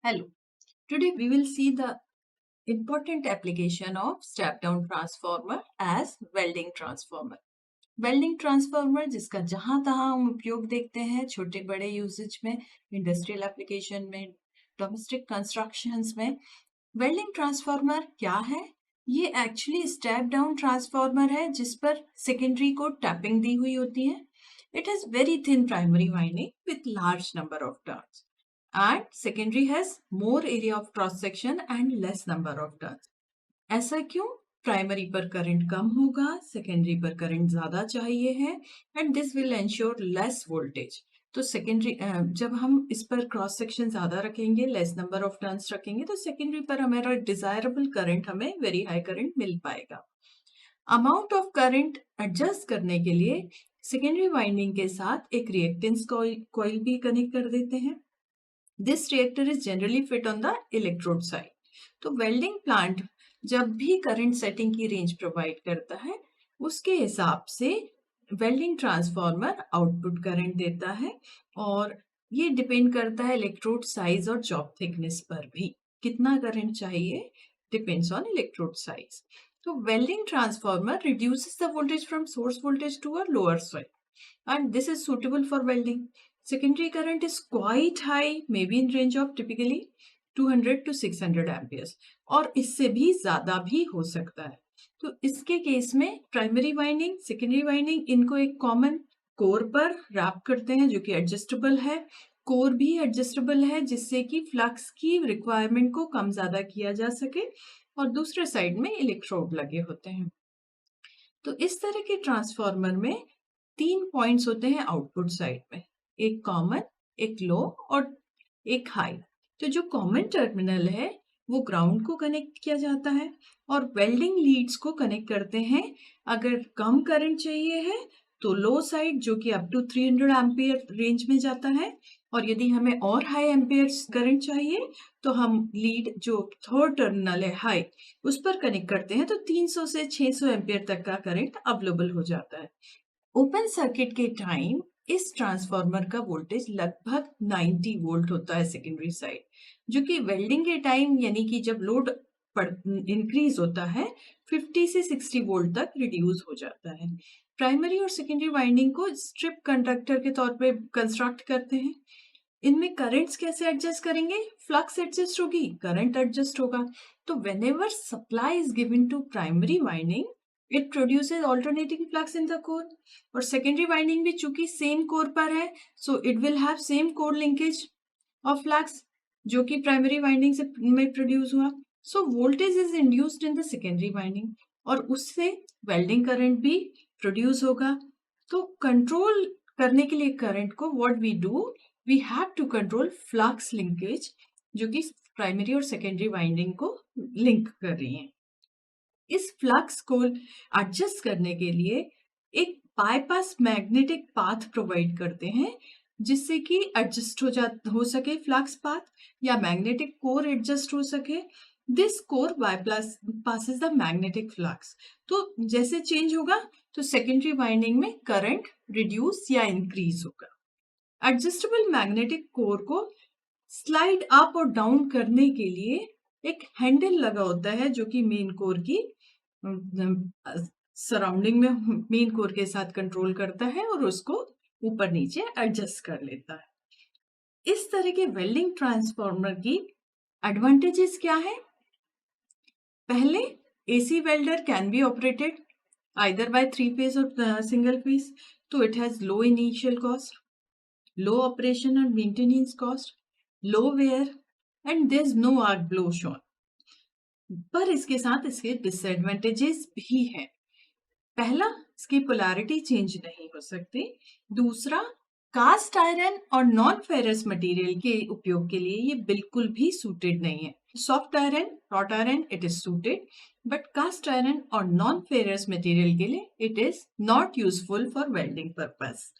Hello. Today we will see the important application of step-down transformer as welding transformer. Welding transformer जिसका जहां तहां हम उपयोग देखते हैं, छोटे बड़े यूसेज में, इंडस्ट्रियल एप्लीकेशन में, डोमेस्टिक कंस्ट्रक्शंस में। वेल्डिंग ट्रांसफार्मर क्या है? ये एक्चुअली स्टेप डाउन ट्रांसफार्मर है जिस पर सेकेंडरी को टैपिंग दी हुई होती है। It has very thin primary winding with large number of turns and secondary has more area of cross section and less number of turns. ऐसा क्यों? प्राइमरी पर करंट कम होगा, सेकेंडरी पर करंट ज्यादा चाहिए है and this will ensure less voltage. तो secondary जब हम इस पर क्रॉस सेक्शन ज्यादा रखेंगे, लेस नंबर ऑफ टर्न्स रखेंगे, तो सेकेंडरी पर हमारा डिजायरेबल करंट, हमें वेरी हाई करंट मिल पाएगा। अमाउंट ऑफ करंट एडजस्ट करने के लिए सेकेंडरी वाइंडिंग के साथ एक रिएक्टेंस कॉइल भी कनेक्ट कर देते हैं। This reactor is generally fit on the electrode side. तो वेल्डिंग प्लांट जब भी करंट सेटिंग की रेंज प्रोवाइड करता है, उसके हिसाब से वेल्डिंग ट्रांसफार्मर आउटपुट करंट देता है और ये डिपेंड करता है इलेक्ट्रोड साइज और जॉब थिकनेस पर भी। कितना करंट चाहिए डिपेंड्स ऑन इलेक्ट्रोड साइज। तो welding transformer reduces the voltage from source voltage to a lower side and this is suitable for welding. Secondary current is quite high, maybe in range of typically 200 to 600 amperes और इससे भी ज्यादा भी हो सकता है। तो इसके केस में प्राइमरी वाइंडिंग, सेकेंडरी वाइंडिंग, इनको एक कॉमन कोर पर रैप करते हैं जो कि एडजस्टेबल है। कोर भी एडजस्टेबल है जिससे कि फ्लक्स की रिक्वायरमेंट को कम ज्यादा किया जा सके और दूसरे साइड में इलेक्ट्रोड लगे होते हैं। तो इस तरह के ट्रांसफार्मर में 3 पॉइंट्स होते हैं आउटपुट साइड में, एक कॉमन, एक लो और एक हाई। तो जो कॉमन टर्मिनल है वो ग्राउंड को कनेक्ट किया जाता है और वेल्डिंग लीड्स को कनेक्ट करते हैं। अगर कम करंट चाहिए है तो लो साइड जो कि अप टू 300 एम्पियर रेंज में जाता है और यदि हमें और हाई एम्पियर करंट चाहिए तो हम लीड जो थर्ड टर्मिनल है हाई उस पर कनेक्ट करते हैं, तो 300 से 600 एम्पियर तक का करंट अवेलेबल हो जाता है। ओपन सर्किट के टाइम इस ट्रांसफार्मर का वोल्टेज लगभग 90 वोल्ट होता है सेकेंडरी साइड, जो कि वेल्डिंग के टाइम यानी कि जब लोड इंक्रीज होता है 50 से 60 वोल्ट तक रिड्यूस हो जाता है। प्राइमरी और सेकेंडरी वाइंडिंग को स्ट्रिप कंडक्टर के तौर पे कंस्ट्रक्ट करते हैं। इनमें करंट्स कैसे एडजस्ट करेंगे? फ्लक्स एडजस्ट होगी, करंट एडजस्ट होगा। तो whenever supply is given to primary winding, it produces alternating flux in the core. और सेकेंडरी वाइंडिंग भी चूंकि सेम कोर पर है, so it will have same core linkage of flux जो कि प्राइमरी वाइंडिंग से में प्रोड्यूस हुआ। So voltage is induced in the secondary winding और उससे वेल्डिंग करंट भी प्रोड्यूस होगा। तो कंट्रोल करने के लिए करंट को what we do, we have to control flux linkage जो कि प्राइमरी और सेकेंडरी वाइंडिंग को लिंक कर रही है। इस फ्लक्स को एडजस्ट करने के लिए एक बाईपास मैग्नेटिक पाथ प्रोवाइड करते हैं जिससे कि एडजस्ट हो सके फ्लक्स पाथ या मैग्नेटिक कोर एडजस्ट हो सके। This core bypass passes the magnetic flux. तो जैसे चेंज होगा तो सेकेंडरी वाइंडिंग में करंट रिड्यूस या इंक्रीज होगा। एडजस्टेबल मैग्नेटिक कोर को स्लाइड अप और डाउन करने के लिए एक हैंडल लगा होता है जो कि मेन कोर की सराउंडिंग में मेन कोर के साथ कंट्रोल करता है और उसको ऊपर नीचे एडजस्ट कर लेता है। इस तरह के वेल्डिंग ट्रांसफार्मर की एडवांटेजेस क्या है? पहले, AC welder can be operated either by 3 phase or single phase, तो it has low initial cost, low operation and maintenance cost, low wear and there's no arc blow shown। पर इसके साथ इसके disadvantages भी हैं। पहला, इसकी पोलैरिटी चेंज नहीं हो सकती। दूसरा, कास्ट आयरन और नॉन फेरस मटेरियल के उपयोग के लिए ये बिल्कुल भी सूटेड नहीं है। Soft iron, wrought iron it is suited, but cast iron और नॉन फेरस मटेरियल के लिए it is not useful for welding purpose.